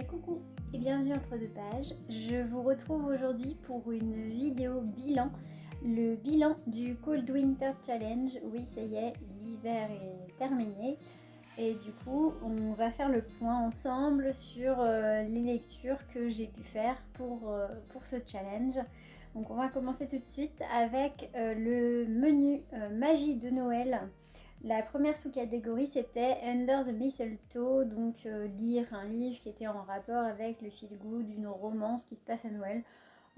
Coucou et bienvenue entre deux pages. Je vous retrouve aujourd'hui pour une vidéo bilan, le bilan du Cold Winter Challenge. Oui, ça y est, l'hiver est terminé et du coup on va faire le point ensemble sur les lectures que j'ai pu faire pour ce challenge. Donc on va commencer tout de suite avec le menu magie de Noël. La première sous-catégorie c'était Under the Mistletoe, donc lire un livre qui était en rapport avec le feel-good, une romance qui se passe à Noël.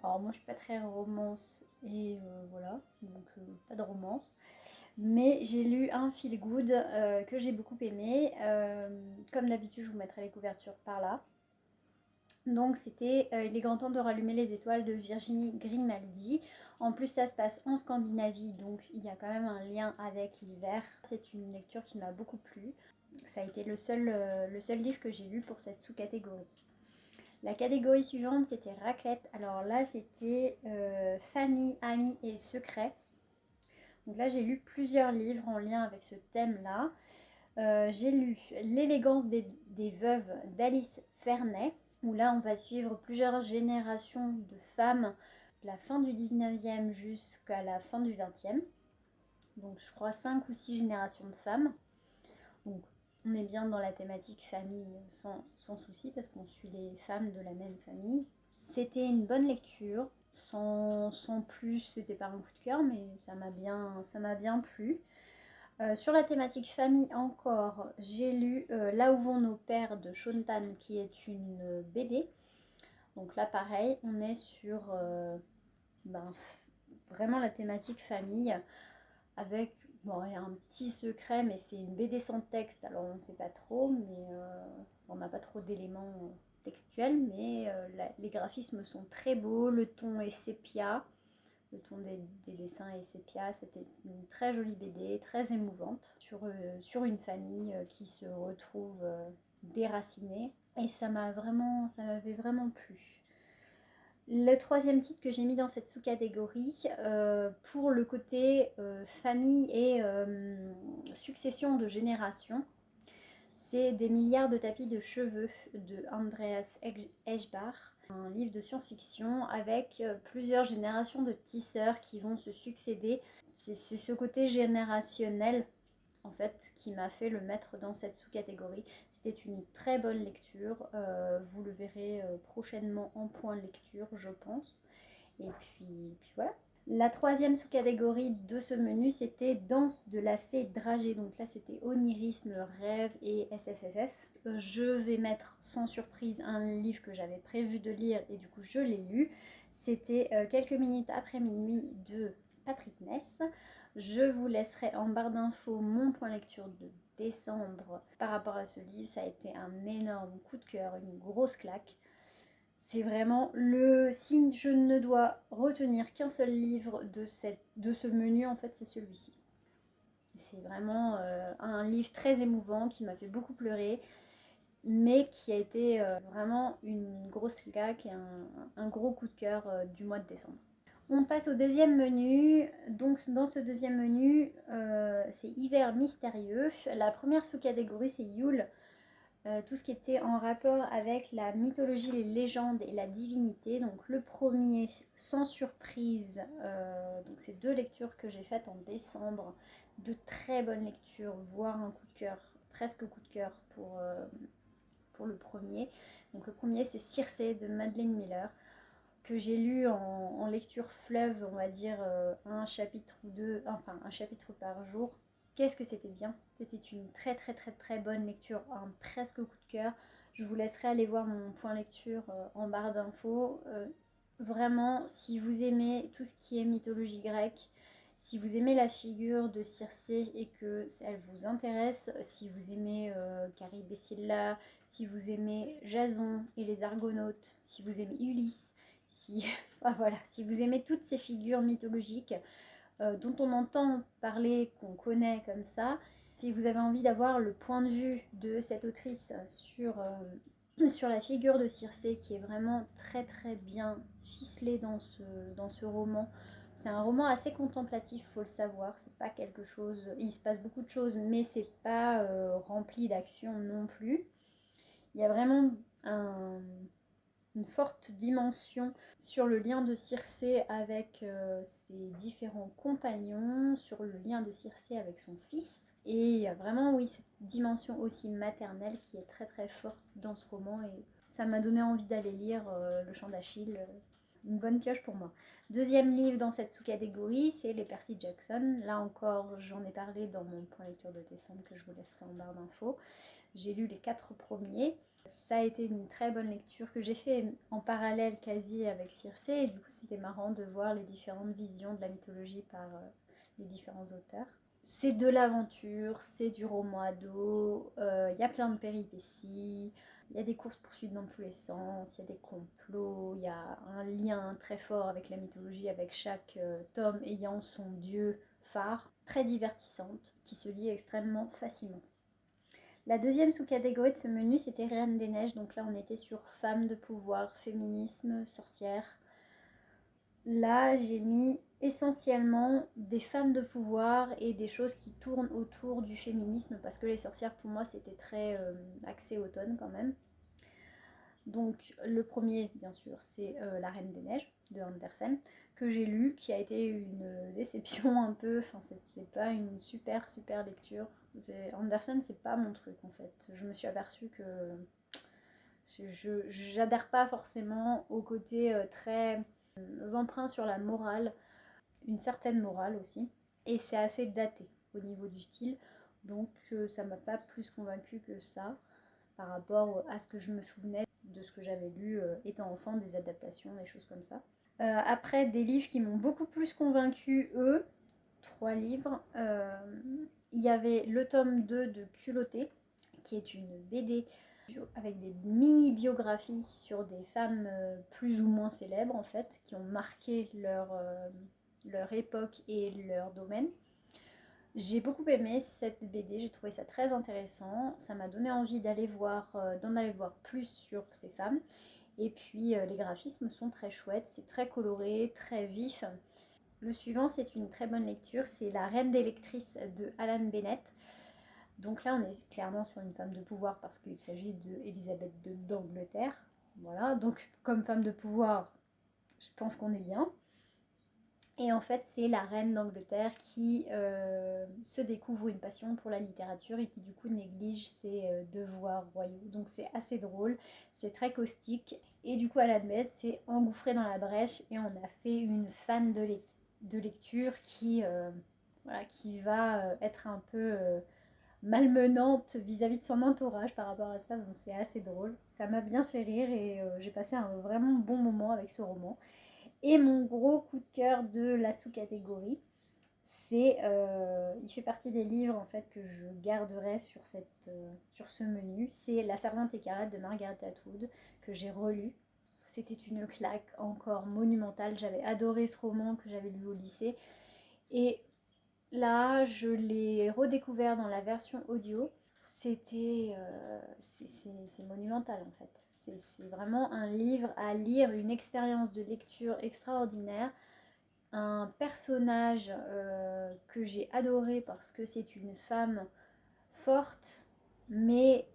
Alors moi je suis pas très romance et voilà, donc pas de romance. Mais j'ai lu un feel-good que j'ai beaucoup aimé. Comme d'habitude je vous mettrai les couvertures par là. Donc c'était Il est grand temps de rallumer les étoiles de Virginie Grimaldi. En plus ça se passe en Scandinavie, donc il y a quand même un lien avec l'hiver. C'est une lecture qui m'a beaucoup plu. Ça a été le seul livre que j'ai lu pour cette sous-catégorie. La catégorie suivante c'était raclette. Alors là c'était famille, amis et secrets. Donc là j'ai lu plusieurs livres en lien avec ce thème-là. J'ai lu L'élégance des veuves d'Alice Ferney, où là on va suivre plusieurs générations de femmes, de la fin du 19e jusqu'à la fin du 20e. Donc je crois 5 ou 6 générations de femmes. Donc on est bien dans la thématique famille sans souci parce qu'on suit les femmes de la même famille. C'était une bonne lecture, sans plus, c'était pas un coup de cœur, mais ça m'a bien plu. Sur la thématique famille encore, j'ai lu Là où vont nos pères de Shontan, qui est une BD. Donc là pareil, on est sur vraiment la thématique famille, avec il y a un petit secret, mais c'est une BD sans texte, alors on ne sait pas trop, mais on n'a pas trop d'éléments textuels, mais les graphismes sont très beaux, le ton est sépia. Le ton des dessins est sépia. C'était une très jolie BD, très émouvante, sur une famille qui se retrouve déracinée. Et ça m'avait vraiment plu. Le troisième titre que j'ai mis dans cette sous-catégorie, pour le côté famille et succession de générations, c'est Des milliards de tapis de cheveux de Andreas Eschbach, un livre de science-fiction avec plusieurs générations de tisseurs qui vont se succéder. C'est ce côté générationnel en fait qui m'a fait le mettre dans cette sous-catégorie. C'était une très bonne lecture, vous le verrez prochainement en point lecture je pense. Et puis voilà. La troisième sous-catégorie de ce menu, c'était Danse de la fée dragée. Donc là, c'était onirisme, rêve et SFFF. Je vais mettre sans surprise un livre que j'avais prévu de lire et du coup, je l'ai lu. C'était Quelques minutes après minuit de Patrick Ness. Je vous laisserai en barre d'infos mon point lecture de décembre par rapport à ce livre. Ça a été un énorme coup de cœur, une grosse claque. C'est vraiment le signe, je ne dois retenir qu'un seul livre de ce menu, en fait c'est celui-ci. C'est vraiment un livre très émouvant qui m'a fait beaucoup pleurer, mais qui a été vraiment une grosse claque et un gros coup de cœur du mois de décembre. On passe au deuxième menu. Donc dans ce deuxième menu, c'est hiver mystérieux. La première sous-catégorie c'est Yule. Tout ce qui était en rapport avec la mythologie, les légendes et la divinité. Donc le premier, sans surprise, donc c'est 2 lectures que j'ai faites en décembre, de très bonnes lectures, voire un coup de cœur, presque coup de cœur pour le premier. Donc le premier c'est Circé de Madeleine Miller, que j'ai lu en lecture fleuve, on va dire un chapitre ou deux, enfin un chapitre par jour. Qu'est-ce que c'était bien. C'était une très très très très bonne lecture, un presque coup de cœur. Je vous laisserai aller voir mon point lecture en barre d'infos. Vraiment, si vous aimez tout ce qui est mythologie grecque, si vous aimez la figure de Circé et que elle vous intéresse, si vous aimez Charybdis et Scylla, si vous aimez Jason et les Argonautes, si vous aimez Ulysse, si vous aimez toutes ces figures mythologiques dont on entend parler, qu'on connaît comme ça, si vous avez envie d'avoir le point de vue de cette autrice sur la figure de Circé, qui est vraiment très très bien ficelée dans ce roman. C'est un roman assez contemplatif, faut le savoir. C'est pas quelque chose, il se passe beaucoup de choses, mais c'est pas rempli d'action non plus. Il y a vraiment une forte dimension sur le lien de Circé avec ses différents compagnons, sur le lien de Circé avec son fils. Et il y a vraiment, oui, cette dimension aussi maternelle qui est très très forte dans ce roman. Et ça m'a donné envie d'aller lire Le Chant d'Achille. Une bonne pioche pour moi. Deuxième livre dans cette sous-catégorie, c'est les Percy Jackson. Là encore, j'en ai parlé dans mon point lecture de décembre que je vous laisserai en barre d'infos. J'ai lu les 4 premiers. Ça a été une très bonne lecture que j'ai fait en parallèle quasi avec Circé. Et du coup, c'était marrant de voir les différentes visions de la mythologie par les différents auteurs. C'est de l'aventure, c'est du roman ado, il y a plein de péripéties, il y a des courses-poursuites dans tous les sens, il y a des complots, il y a un lien très fort avec la mythologie, avec chaque tome ayant son dieu phare, très divertissante, qui se lit extrêmement facilement. La deuxième sous-catégorie de ce menu, c'était Reine des Neiges. Donc là, on était sur femmes de pouvoir, féminisme, sorcières. Là, j'ai mis essentiellement des femmes de pouvoir et des choses qui tournent autour du féminisme parce que les sorcières, pour moi, c'était très axé automne quand même. Donc le premier, bien sûr, c'est La Reine des Neiges de Andersen, que j'ai lu, qui a été une déception un peu. Enfin, c'est pas une super lecture. Andersen, c'est pas mon truc en fait. Je me suis aperçue que j'adhère pas forcément au côté très emprunt sur la morale, une certaine morale aussi. Et c'est assez daté au niveau du style. Donc ça m'a pas plus convaincue que ça par rapport à ce que je me souvenais de ce que j'avais lu étant enfant, des adaptations, des choses comme ça. Après, des livres qui m'ont beaucoup plus convaincue, 3 livres. Il y avait le tome 2 de Culotté, qui est une BD avec des mini-biographies sur des femmes plus ou moins célèbres, en fait, qui ont marqué leur époque et leur domaine. J'ai beaucoup aimé cette BD, j'ai trouvé ça très intéressant. Ça m'a donné envie d'en aller voir plus sur ces femmes. Et puis les graphismes sont très chouettes, c'est très coloré, très vif. Le suivant, c'est une très bonne lecture, c'est La Reine des lectrices de Alan Bennett. Donc là, on est clairement sur une femme de pouvoir parce qu'il s'agit d'Élisabeth II d'Angleterre. Voilà, donc comme femme de pouvoir, je pense qu'on est bien. Et en fait, c'est la reine d'Angleterre qui se découvre une passion pour la littérature et qui du coup néglige ses devoirs royaux. Donc c'est assez drôle, c'est très caustique. Et du coup, à l'admettre, c'est engouffré dans la brèche et on a fait une fan de lecture qui va être un peu malmenante vis-à-vis de son entourage par rapport à ça. Donc c'est assez drôle. Ça m'a bien fait rire et j'ai passé un vraiment bon moment avec ce roman. Et mon gros coup de cœur de la sous-catégorie, il fait partie des livres en fait que je garderai sur ce menu. C'est La Servante écarlate de Margaret Atwood que j'ai relu. C'était une claque encore monumentale. J'avais adoré ce roman que j'avais lu au lycée. Et là, je l'ai redécouvert dans la version audio. C'est monumental en fait. C'est vraiment un livre à lire, une expérience de lecture extraordinaire. Un personnage que j'ai adoré parce que c'est une femme forte mais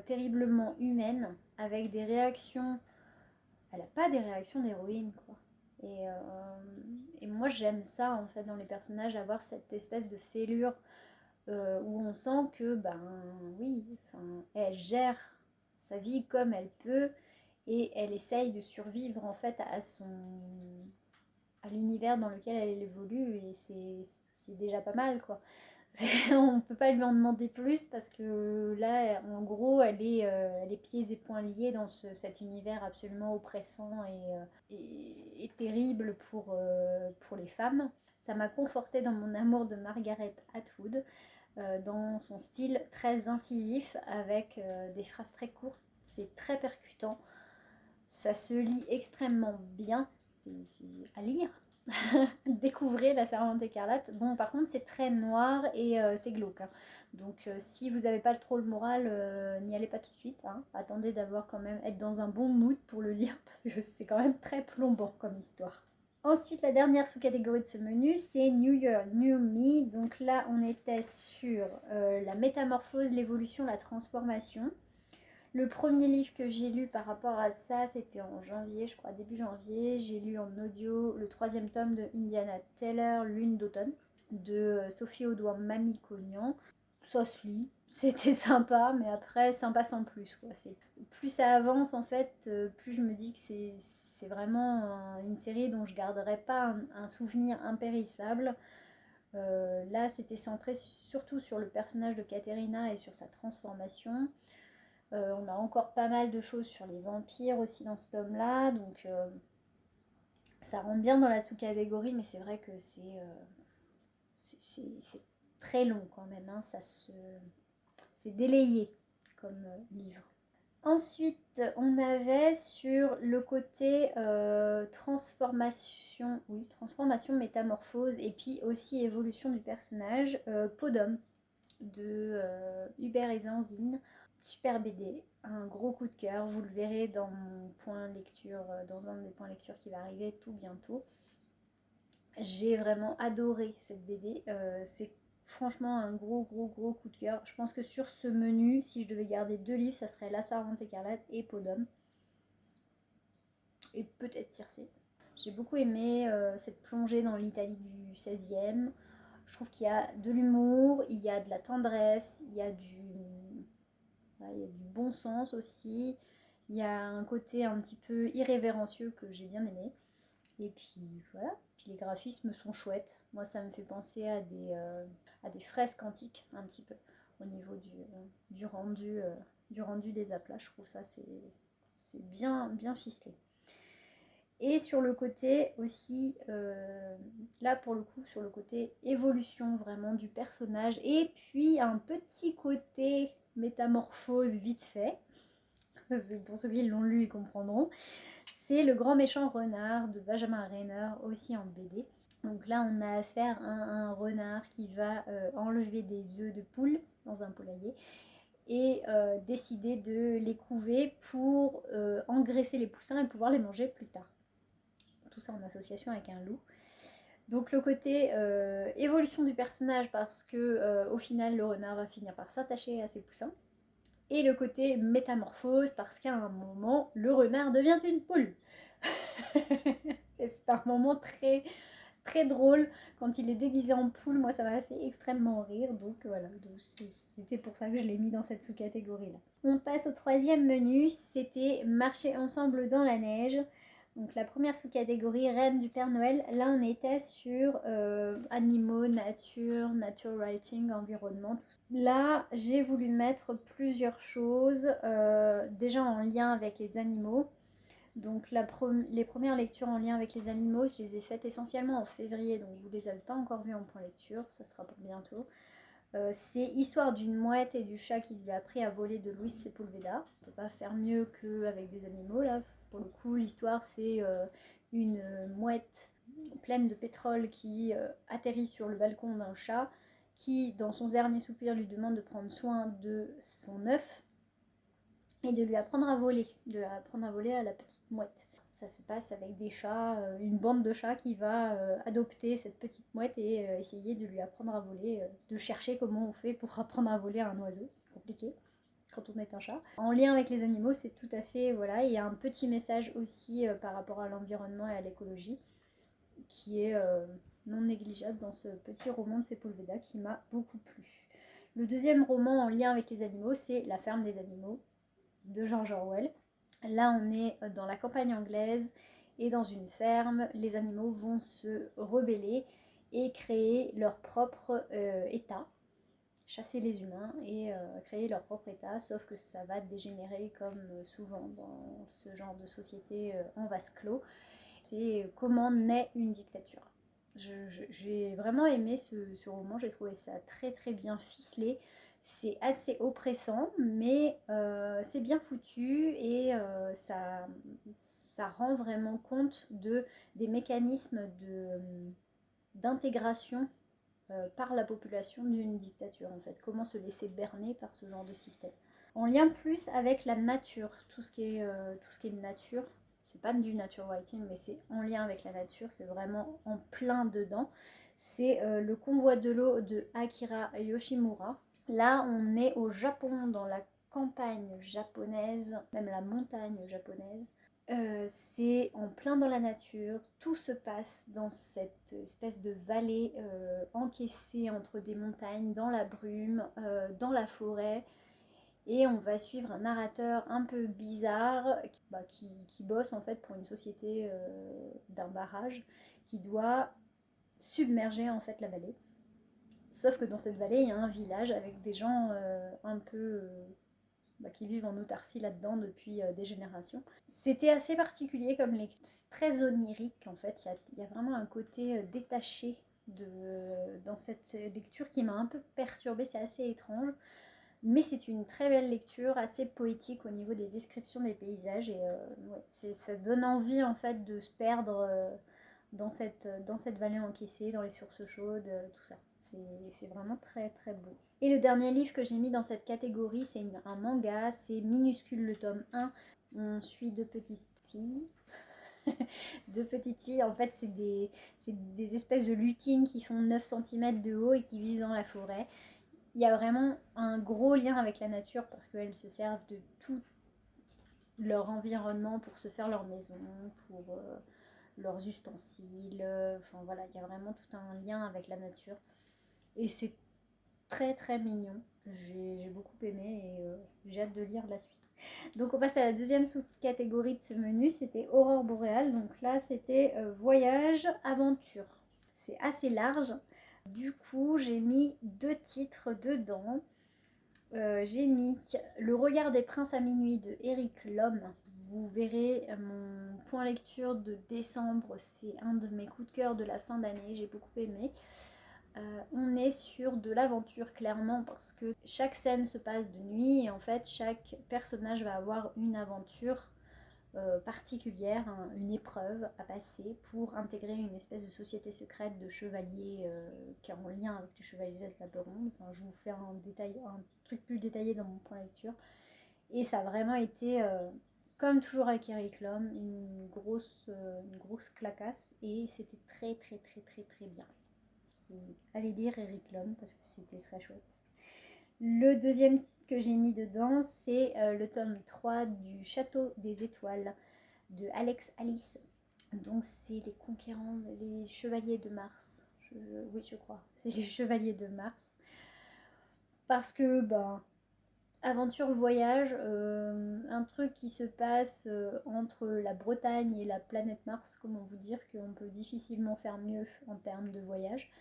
terriblement humaine avec des réactions. Elle n'a pas des réactions d'héroïne quoi. Et moi j'aime ça en fait dans les personnages, avoir cette espèce de fêlure où on sent que, ben oui, elle gère sa vie comme elle peut et elle essaye de survivre en fait à l'univers dans lequel elle évolue et c'est déjà pas mal quoi. On peut pas lui en demander plus parce que là, en gros, elle est pieds et poings liés dans cet univers absolument oppressant et terrible pour les femmes. Ça m'a confortée dans mon amour de Margaret Atwood, dans son style très incisif avec des phrases très courtes. C'est très percutant. Ça se lit extrêmement bien à lire. Découvrez La Servante écarlate. Bon, par contre, c'est très noir et c'est glauque. Hein. Donc, si vous n'avez pas trop le moral, n'y allez pas tout de suite. Hein. Attendez d'avoir quand même être dans un bon mood pour le lire parce que c'est quand même très plombant comme histoire. Ensuite, la dernière sous-catégorie de ce menu, c'est New Year, New Me. Donc là, on était sur la métamorphose, l'évolution, la transformation. Le premier livre que j'ai lu par rapport à ça, c'était en janvier, je crois, début janvier. J'ai lu en audio le 3e tome de Indiana Taylor, Lune d'automne, de Sophie Audouin Mamie-Cognan. Ça se lit, c'était sympa, mais après, sympa sans plus, quoi. Plus ça avance, en fait, plus je me dis que c'est vraiment une série dont je garderai pas un souvenir impérissable. Là, c'était centré surtout sur le personnage de Katerina et sur sa transformation. On a encore pas mal de choses sur les vampires aussi dans ce tome-là, donc ça rentre bien dans la sous-catégorie, mais c'est vrai que c'est très long quand même, hein. C'est délayé comme livre. Ensuite, on avait sur le côté transformation, métamorphose, et puis aussi évolution du personnage, Podum de Hubert et Zanzine. Super BD, un gros coup de cœur, vous le verrez dans mon point lecture, dans un des points lecture qui va arriver tout bientôt. J'ai vraiment adoré cette BD, c'est franchement un gros coup de cœur. Je pense que sur ce menu, si je devais garder 2 livres, ça serait La Servante écarlate et Podum. Et peut-être Circé. J'ai beaucoup aimé cette plongée dans l'Italie du XVIe. Je trouve qu'il y a de l'humour, il y a de la tendresse, il y a du bon sens aussi. Il y a un côté un petit peu irrévérencieux que j'ai bien aimé. Et puis voilà, puis les graphismes sont chouettes. Moi, ça me fait penser à des fresques antiques un petit peu au niveau du rendu des aplats. Je trouve ça c'est bien ficelé. Et sur le côté aussi, là pour le coup, sur le côté évolution vraiment du personnage, et puis un petit côté métamorphose vite fait. C'est pour ceux qui l'ont lu, ils comprendront. C'est Le Grand Méchant Renard de Benjamin Rainer, aussi en BD. Donc là, on a affaire à un renard qui va enlever des œufs de poule dans un poulailler et décider de les couver pour engraisser les poussins et pouvoir les manger plus tard. Tout ça en association avec un loup. Donc le côté évolution du personnage, parce que au final, le renard va finir par s'attacher à ses poussins. Et le côté métamorphose, parce qu'à un moment, le renard devient une poule. Et c'est un moment très, très drôle. Quand il est déguisé en poule, moi ça m'a fait extrêmement rire. Donc voilà, c'était pour ça que je l'ai mis dans cette sous-catégorie-là. On passe au 3e menu, c'était Marcher ensemble dans la neige. Donc la première sous-catégorie, Reine du Père Noël. Là on était sur animaux, nature writing, environnement, tout ça. Là j'ai voulu mettre plusieurs choses, déjà en lien avec les animaux. Donc les premières lectures en lien avec les animaux, je les ai faites essentiellement en février, donc vous les avez pas encore vues en point lecture, ça sera pour bientôt. C'est Histoire d'une mouette et du chat qui lui a appris à voler de Luis Sepulveda. On ne peut pas faire mieux qu'avec des animaux là. Pour le coup, l'histoire c'est une mouette pleine de pétrole qui atterrit sur le balcon d'un chat qui, dans son dernier soupir, lui demande de prendre soin de son œuf et de lui apprendre à voler, à la petite mouette. Ça se passe avec des chats, une bande de chats qui va adopter cette petite mouette et essayer de lui apprendre à voler, de chercher comment on fait pour apprendre à voler à un oiseau. C'est compliqué quand on est un chat. En lien avec les animaux, c'est tout à fait, voilà, il y a un petit message aussi par rapport à l'environnement et à l'écologie qui est non négligeable dans ce petit roman de Sepulveda qui m'a beaucoup plu. Le 2e roman en lien avec les animaux, c'est La ferme des animaux de George Orwell. Là, on est dans la campagne anglaise et dans une ferme, les animaux vont se rebeller et créer leur propre état, chasser les humains et créer leur propre état, sauf que ça va dégénérer comme souvent dans ce genre de société en vase clos. C'est comment naît une dictature. J'ai vraiment aimé ce roman, j'ai trouvé ça très très bien ficelé. C'est assez oppressant, mais c'est bien foutu et ça rend vraiment compte des mécanismes d'intégration par la population d'une dictature, en fait. Comment se laisser berner par ce genre de système. En lien plus avec la nature, tout ce qui est nature, c'est pas du nature writing, mais c'est en lien avec la nature, c'est vraiment en plein dedans. C'est Le Convoi de l'eau de Akira Yoshimura. Là, on est au Japon, dans la campagne japonaise, même la montagne japonaise. C'est en plein dans la nature, tout se passe dans cette espèce de vallée encaissée entre des montagnes, dans la brume, dans la forêt. Et on va suivre un narrateur un peu bizarre qui bosse en fait pour une société d'un barrage qui doit submerger en fait la vallée. Sauf que dans cette vallée, il y a un village avec des gens un peu qui vivent en autarcie là-dedans depuis des générations. C'était assez particulier comme lecture, c'est très onirique en fait, il y a vraiment un côté détaché dans cette lecture qui m'a un peu perturbée, c'est assez étrange. Mais c'est une très belle lecture, assez poétique au niveau des descriptions des paysages et ça donne envie en fait de se perdre dans cette vallée encaissée, dans les sources chaudes, tout ça. C'est vraiment très très beau. Et le dernier livre que j'ai mis dans cette catégorie, c'est un manga, c'est Minuscule le tome 1. On suit deux petites filles. Deux petites filles, en fait c'est des espèces de lutines qui font 9 cm de haut et qui vivent dans la forêt. Il y a vraiment un gros lien avec la nature parce qu'elles se servent de tout leur environnement pour se faire leur maison, pour leurs ustensiles. Enfin voilà, il y a vraiment tout un lien avec la nature. Et c'est très très mignon. J'ai beaucoup aimé et j'ai hâte de lire la suite. Donc on passe à la deuxième sous-catégorie de ce menu, c'était Aurore boréale. Donc là c'était voyage, aventure. C'est assez large. Du coup, j'ai mis 2 titres dedans. J'ai mis Le regard des princes à minuit de Eric Lhomme. Vous verrez mon point lecture de décembre, c'est un de mes coups de cœur de la fin d'année, j'ai beaucoup aimé. On est sur de l'aventure clairement parce que chaque scène se passe de nuit et en fait chaque personnage va avoir une aventure particulière, une épreuve à passer pour intégrer une espèce de société secrète de chevaliers qui est en lien avec les chevaliers de la Ronde. Enfin, je vais vous faire un truc plus détaillé dans mon point lecture. Et ça a vraiment été, comme toujours avec Eric Lhomme, une grosse clacasse et c'était très très très très très bien. Allez lire Eric Lhomme parce que c'était très chouette. Le deuxième titre que j'ai mis dedans, c'est le tome 3 du Château des Étoiles de Alex Alice. Donc c'est les conquérants, les chevaliers de Mars. Oui, je crois. C'est les chevaliers de Mars. Parce que, aventure voyage, un truc qui se passe entre la Bretagne et la planète Mars, comment vous dire qu'on peut difficilement faire mieux en termes de voyage.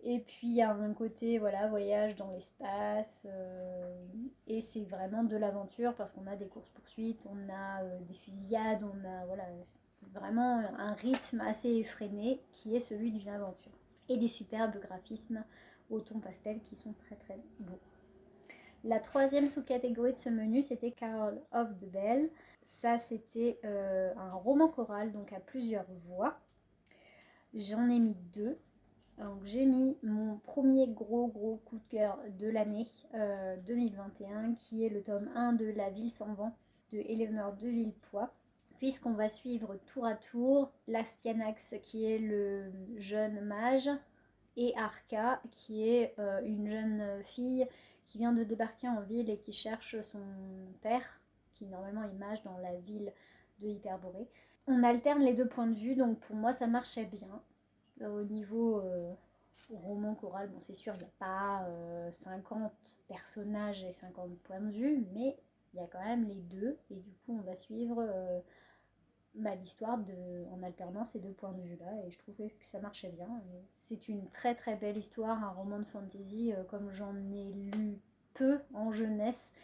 Et puis il y a un côté voyage dans l'espace et c'est vraiment de l'aventure parce qu'on a des courses-poursuites, on a des fusillades, on a vraiment un rythme assez effréné qui est celui d'une aventure. Et des superbes graphismes au ton pastel qui sont très très beaux. La troisième sous-catégorie de ce menu, c'était Carol of the Bell. Ça, c'était un roman choral, donc à plusieurs voix. J'en ai mis 2. Donc j'ai mis mon premier gros coup de cœur de l'année 2021 qui est le tome 1 de La Ville sans vent de Éléonore de Villepoix, puisqu'on va suivre tour à tour Lastianax qui est le jeune mage et Arca qui est une jeune fille qui vient de débarquer en ville et qui cherche son père qui normalement est mage dans la ville de Hyperborée. On alterne les 2 points de vue, donc pour moi ça marchait bien. Au niveau roman choral, bon c'est sûr il n'y a pas 50 personnages et 50 points de vue, mais il y a quand même les 2 et du coup on va suivre l'histoire en alternant ces 2 points de vue là et je trouvais que ça marchait bien. C'est une très très belle histoire, un roman de fantasy comme j'en ai lu peu en jeunesse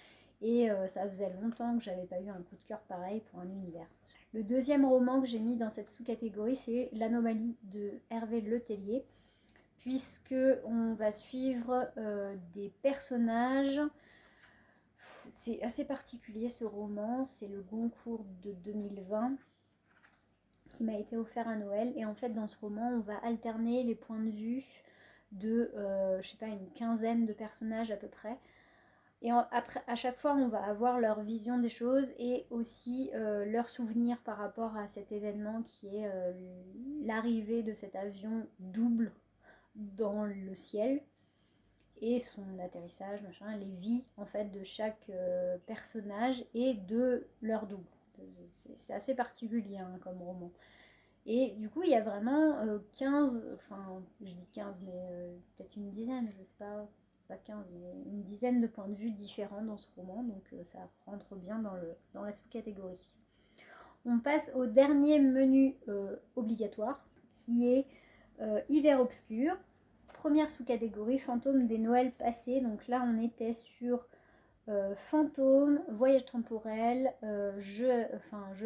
et ça faisait longtemps que j'avais pas eu un coup de cœur pareil pour un univers. Le deuxième roman que j'ai mis dans cette sous-catégorie, c'est L'Anomalie de Hervé Letellier, puisque on va suivre des personnages. C'est assez particulier ce roman, c'est le Goncourt de 2020 qui m'a été offert à Noël. Et en fait, dans ce roman, on va alterner les points de vue de, je sais pas, une quinzaine de personnages à peu près. Et après, à chaque fois, on va avoir leur vision des choses et aussi leur souvenir par rapport à cet événement qui est l'arrivée de cet avion double dans le ciel. et son atterrissage, machin, les vies en fait de chaque personnage et de leur double. C'est assez particulier hein, comme roman. Et du coup, il y a vraiment 15, enfin, je dis 15, mais peut-être une dizaine, je sais pas 15, mais une dizaine de points de vue différents dans ce roman, donc ça rentre bien dans la sous-catégorie. On passe au dernier menu obligatoire, qui est Hiver obscur. Première sous-catégorie, fantômes des Noëls passés. Donc là, on était sur fantômes, voyage temporel, jeu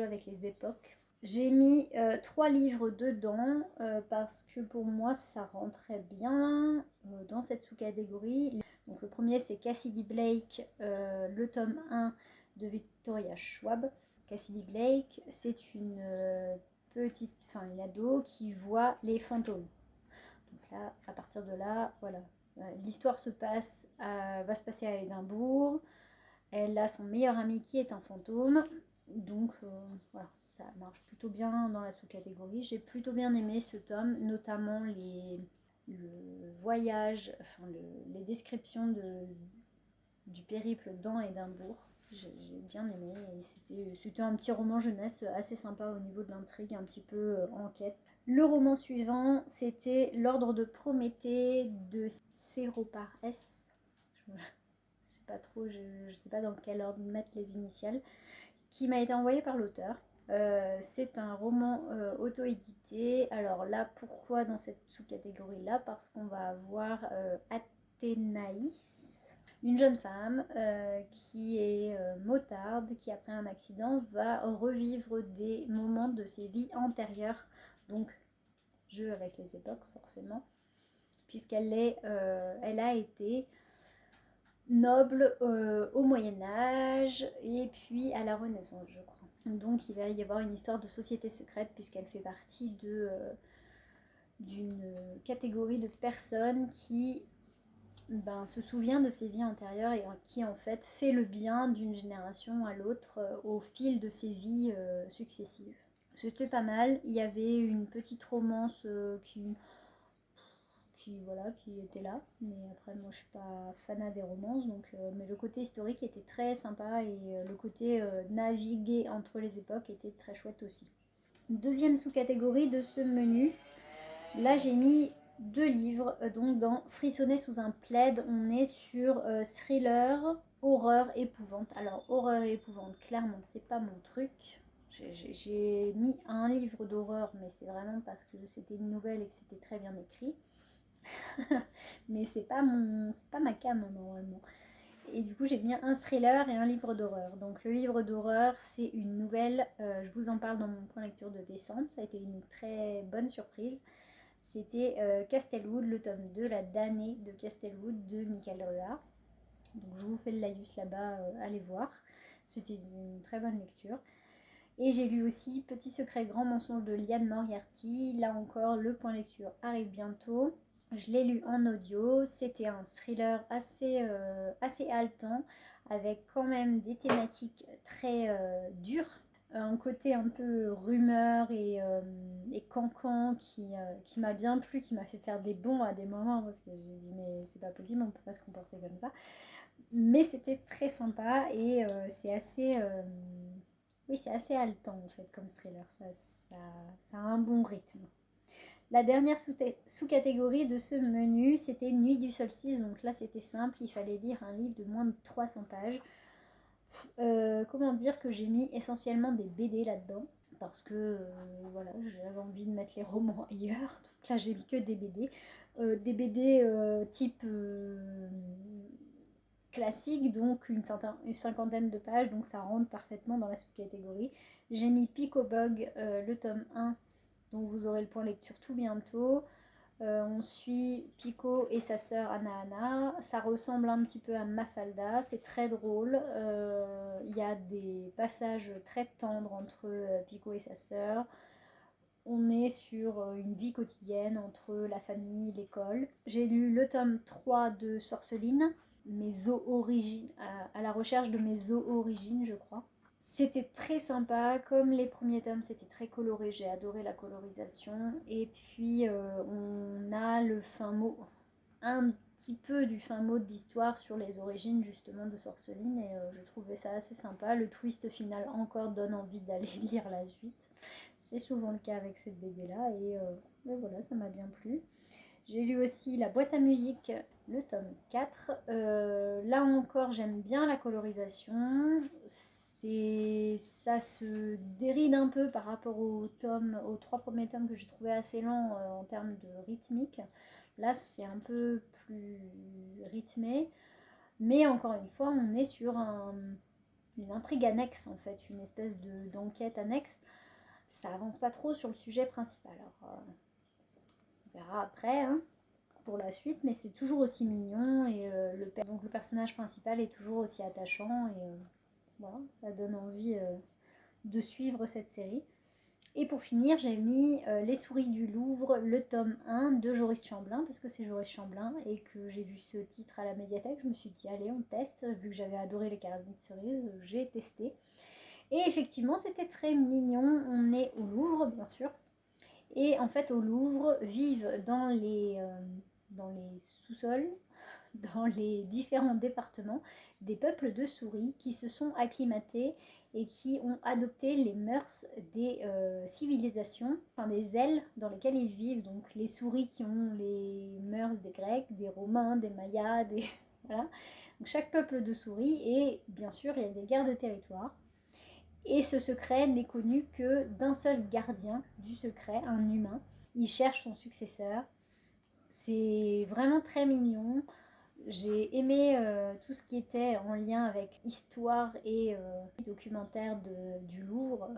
avec les époques. J'ai mis 3 livres dedans parce que pour moi, ça rentrait bien dans cette sous-catégorie. Donc le premier, c'est Cassidy Blake, le tome 1 de Victoria Schwab. Cassidy Blake, c'est une une ado qui voit les fantômes. Donc là, à partir de là, voilà. L'histoire va se passer à Édimbourg. Elle a son meilleur ami qui est un fantôme. Donc voilà, ça marche plutôt bien dans la sous-catégorie. J'ai plutôt bien aimé ce tome, notamment le voyage, les descriptions du périple dans Édimbourg. J'ai bien aimé et c'était un petit roman jeunesse assez sympa au niveau de l'intrigue, un petit peu enquête. Le roman suivant, c'était L'Ordre de Prométhée de Séropar S. Je sais pas trop, je sais pas dans quel ordre mettre les initiales, qui m'a été envoyé par l'auteur. C'est un roman auto-édité. Alors là, pourquoi dans cette sous-catégorie là? Parce qu'on va avoir Athénaïs, une jeune femme qui est motarde, qui après un accident va revivre des moments de ses vies antérieures, donc jeu avec les époques forcément, puisqu'elle elle a été noble au Moyen-Âge et puis à la Renaissance, je crois. Donc il va y avoir une histoire de société secrète puisqu'elle fait partie d'une catégorie de personnes qui se souvient de ses vies antérieures et qui en fait fait le bien d'une génération à l'autre au fil de ses vies successives. C'était pas mal. Il y avait une petite romance qui était là, mais après moi je suis pas fanat des romances, donc mais le côté historique était très sympa et le côté naviguer entre les époques était très chouette aussi. Deuxième sous-catégorie de ce menu, là j'ai mis 2 livres, donc dans Frissonner sous un plaid, on est sur thriller, horreur, épouvante. Alors horreur et épouvante, clairement c'est pas mon truc. J'ai mis un livre d'horreur, mais c'est vraiment parce que c'était une nouvelle et que c'était très bien écrit. Mais c'est pas ma came normalement. Et du coup j'ai mis un thriller et un livre d'horreur. Donc le livre d'horreur c'est une nouvelle, je vous en parle dans mon point lecture de décembre, ça a été une très bonne surprise. C'était Castelwood, le tome 2, la damnée de Castelwood de Michael Ruard. Donc je vous fais le laïus là-bas, allez voir. C'était une très bonne lecture. Et j'ai lu aussi Petit secret, grand mensonge de Liane Moriarty. Là encore, le point lecture arrive bientôt. Je l'ai lu en audio. C'était un thriller assez haletant, avec quand même des thématiques très dures. Un côté un peu rumeur et cancan qui m'a bien plu, qui m'a fait faire des bonds à des moments, parce que j'ai dit mais c'est pas possible, on peut pas se comporter comme ça. Mais c'était très sympa et c'est assez... oui, c'est assez haletant en fait comme thriller, ça a un bon rythme. La dernière sous-catégorie de ce menu, c'était Nuit du solstice, donc là c'était simple, il fallait lire un livre de moins de 300 pages. Comment dire que j'ai mis essentiellement des BD là-dedans, parce que voilà, j'avais envie de mettre les romans ailleurs, donc là j'ai mis que des BD. Des BD type classique, donc une cinquantaine de pages, donc ça rentre parfaitement dans la sous-catégorie. J'ai mis Picobog, le tome 1, donc vous aurez le point lecture tout bientôt. On suit Pico et sa sœur Anna. Ça ressemble un petit peu à Mafalda, c'est très drôle. Il y a des passages très tendres entre Pico et sa sœur. On est sur une vie quotidienne entre la famille, l'école. J'ai lu le tome 3 de Sorceline, à la recherche de mes origines, je crois. C'était très sympa, comme les premiers tomes, c'était très coloré, j'ai adoré la colorisation. Et puis on a le fin mot un petit peu du fin mot de l'histoire sur les origines justement de Sorceline et je trouvais ça assez sympa. Le twist final encore donne envie d'aller lire la suite. C'est souvent le cas avec cette BD là et voilà, ça m'a bien plu. J'ai lu aussi La boîte à musique, le tome 4. Là encore, j'aime bien la colorisation. Ça se déride un peu par rapport aux 3 premiers tomes que j'ai trouvé assez lents en termes de rythmique. Là, c'est un peu plus rythmé. Mais encore une fois, on est sur une intrigue annexe, en fait, une espèce d'enquête annexe. Ça avance pas trop sur le sujet principal. Alors, on verra après hein, pour la suite, mais c'est toujours aussi mignon et donc le personnage principal est toujours aussi attachant et voilà, ça donne envie de suivre cette série. Et pour finir, j'ai mis Les souris du Louvre, le tome 1 de Joris Chamblin, parce que c'est Joris Chamblin et que j'ai vu ce titre à la médiathèque. Je me suis dit, allez, on teste. Vu que j'avais adoré les carabines de cerises, j'ai testé. Et effectivement, c'était très mignon. On est au Louvre, bien sûr. Et en fait, au Louvre, vivent dans les sous-sols, dans les différents départements, des peuples de souris qui se sont acclimatés et qui ont adopté les mœurs des civilisations, enfin des ailes dans lesquelles ils vivent. Donc les souris qui ont les mœurs des Grecs, des Romains, des Mayas, des... voilà. Donc chaque peuple de souris et bien sûr il y a des guerres de territoire. Et ce secret n'est connu que d'un seul gardien du secret, un humain. Il cherche son successeur. C'est vraiment très mignon. J'ai aimé tout ce qui était en lien avec histoire et documentaire du Louvre,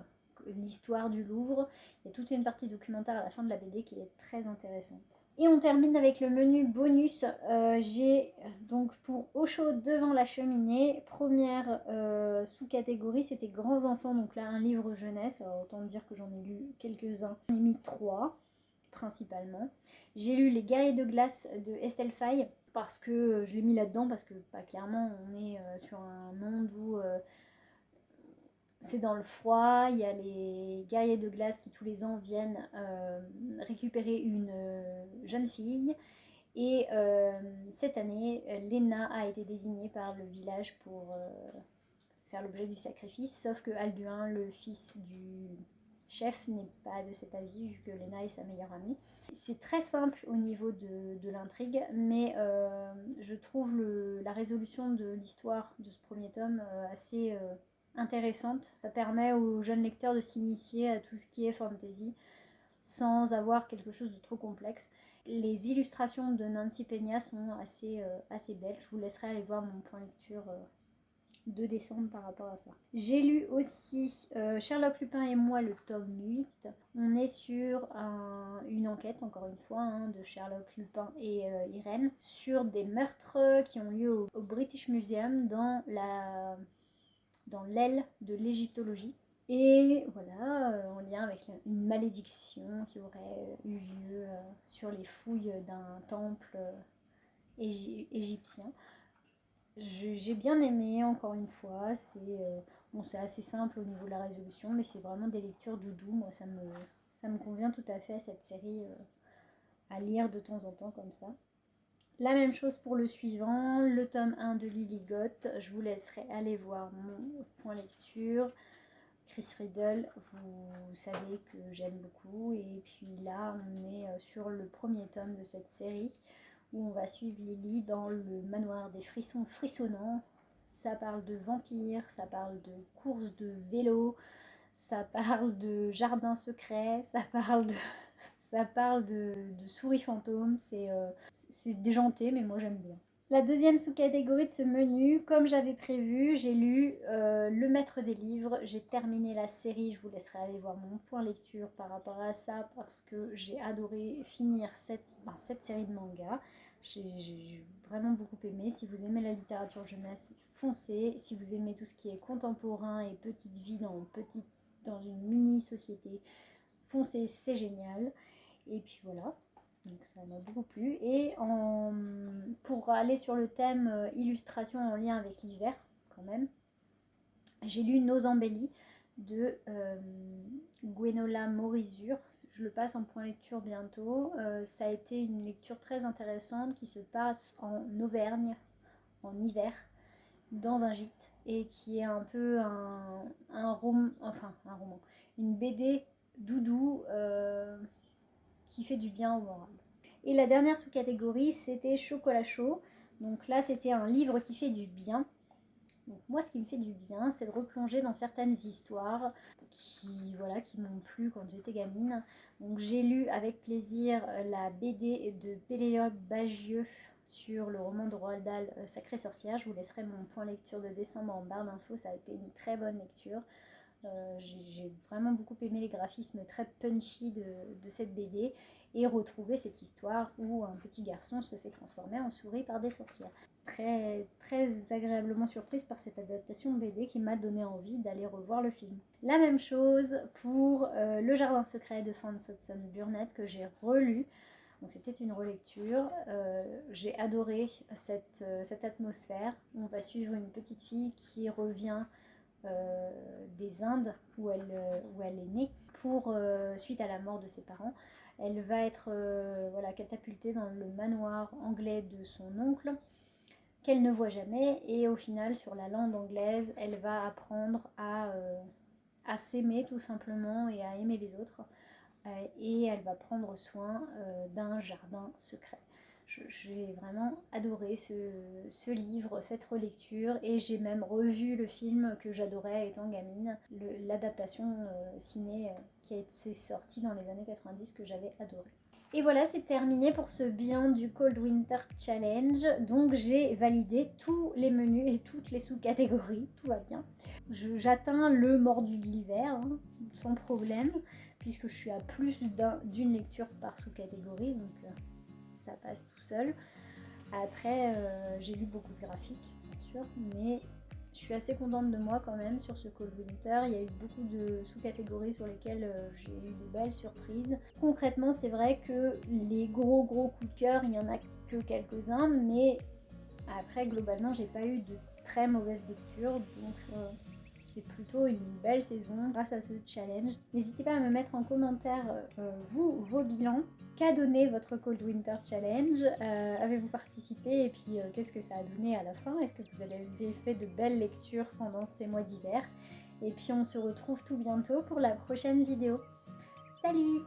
l'histoire du Louvre. Il y a toute une partie documentaire à la fin de la BD qui est très intéressante. Et on termine avec le menu bonus. J'ai donc pour Au chaud devant la cheminée, première sous-catégorie, c'était grands enfants, donc là un livre jeunesse. Alors autant dire que j'en ai lu quelques-uns. J'en ai mis 3 principalement. J'ai lu Les guerriers de glace de Estelle Faye parce que je l'ai mis là-dedans parce que clairement on est sur un monde où c'est dans le froid, il y a les guerriers de glace qui tous les ans viennent récupérer une jeune fille et cette année Léna a été désignée par le village pour faire l'objet du sacrifice, sauf que Alduin, le fils du chef, n'est pas de cet avis vu que Léna est sa meilleure amie. C'est très simple au niveau de l'intrigue, mais je trouve la résolution de l'histoire de ce premier tome assez intéressante. Ça permet aux jeunes lecteurs de s'initier à tout ce qui est fantasy sans avoir quelque chose de trop complexe. Les illustrations de Nancy Peña sont assez belles. Je vous laisserai aller voir mon point lecture de décembre par rapport à ça. J'ai lu aussi Sherlock Lupin et moi, le tome 8. On est sur une enquête, encore une fois, hein, de Sherlock Lupin et Irène sur des meurtres qui ont lieu au British Museum dans l'aile de l'égyptologie. Et voilà, en lien avec une malédiction qui aurait eu lieu sur les fouilles d'un temple égyptien. J'ai bien aimé, encore une fois, c'est assez simple au niveau de la résolution, mais c'est vraiment des lectures doudou. Moi, ça me convient tout à fait, cette série, à lire de temps en temps comme ça. La même chose pour le suivant, le tome 1 de Lily Gott. Je vous laisserai aller voir mon point lecture. Chris Riddle, vous savez que j'aime beaucoup. Et puis là, on est sur le premier tome de cette série où on va suivre Lily dans le manoir des frissons frissonnants. Ça parle de vampires, ça parle de courses de vélo, ça parle de jardin secret, ça parle de souris fantômes. C'est déjanté, mais moi j'aime bien. La deuxième sous-catégorie de ce menu, comme j'avais prévu, j'ai lu Le Maître des Livres. J'ai terminé la série, je vous laisserai aller voir mon point lecture par rapport à ça parce que j'ai adoré finir cette série de mangas. J'ai vraiment beaucoup aimé. Si vous aimez la littérature jeunesse, foncez. Si vous aimez tout ce qui est contemporain et petite vie dans une mini-société, foncez, c'est génial. Et puis voilà. Donc ça m'a beaucoup plu. Et pour aller sur le thème illustration en lien avec l'hiver, quand même, j'ai lu Nos embellis de Gwenola Morizur. je le passe en point lecture bientôt. Ça a été une lecture très intéressante qui se passe en Auvergne, en hiver, dans un gîte, et qui est un peu un roman, une BD doudou qui fait du bien au moral. Et la dernière sous-catégorie, c'était chocolat chaud. Donc là, c'était un livre qui fait du bien. Donc moi, ce qui me fait du bien, c'est de replonger dans certaines histoires qui m'ont plu quand j'étais gamine. Donc j'ai lu avec plaisir la BD de Pénélope Bagieux sur le roman de Roald Dahl, Sacrée sorcière. Je vous laisserai mon point lecture de décembre en barre d'infos, ça a été une très bonne lecture. J'ai vraiment beaucoup aimé les graphismes très punchy de cette BD et retrouver cette histoire où un petit garçon se fait transformer en souris par des sorcières. Très, très agréablement surprise par cette adaptation BD qui m'a donné envie d'aller revoir le film. La même chose pour Le Jardin secret de Frances Hodgson Burnett que j'ai relu. Donc c'était une relecture. J'ai adoré cette atmosphère. On va suivre une petite fille qui revient des Indes où elle est née suite à la mort de ses parents. Elle va être catapultée dans le manoir anglais de son oncle qu'elle ne voit jamais, et au final sur la lande anglaise elle va apprendre à s'aimer tout simplement et à aimer les autres, et elle va prendre soin d'un jardin secret. J'ai vraiment adoré ce livre, cette relecture, et j'ai même revu le film que j'adorais étant gamine, l'adaptation ciné qui a été sortie dans les années 90 que j'avais adoré. Et voilà, c'est terminé pour ce bilan du Cold Winter Challenge. Donc j'ai validé tous les menus et toutes les sous-catégories, tout va bien. J'atteins le mordu de l'hiver, hein, sans problème, puisque je suis à plus d'une lecture par sous-catégorie, donc ça passe tout seul. Après, j'ai lu beaucoup de graphiques, bien sûr, mais je suis assez contente de moi quand même sur ce Cold Winter. Il y a eu beaucoup de sous-catégories sur lesquelles j'ai eu de belles surprises. Concrètement, c'est vrai que les gros coups de cœur, il n'y en a que quelques-uns, mais après, globalement, j'ai pas eu de très mauvaises lectures, donc c'est plutôt une belle saison grâce à ce challenge. N'hésitez pas à me mettre en commentaire vos bilans. Qu'a donné votre Cold Winter Challenge? Avez-vous participé, et puis qu'est-ce que ça a donné à la fin? Est-ce que vous avez fait de belles lectures pendant ces mois d'hiver? Et puis on se retrouve tout bientôt pour la prochaine vidéo. Salut!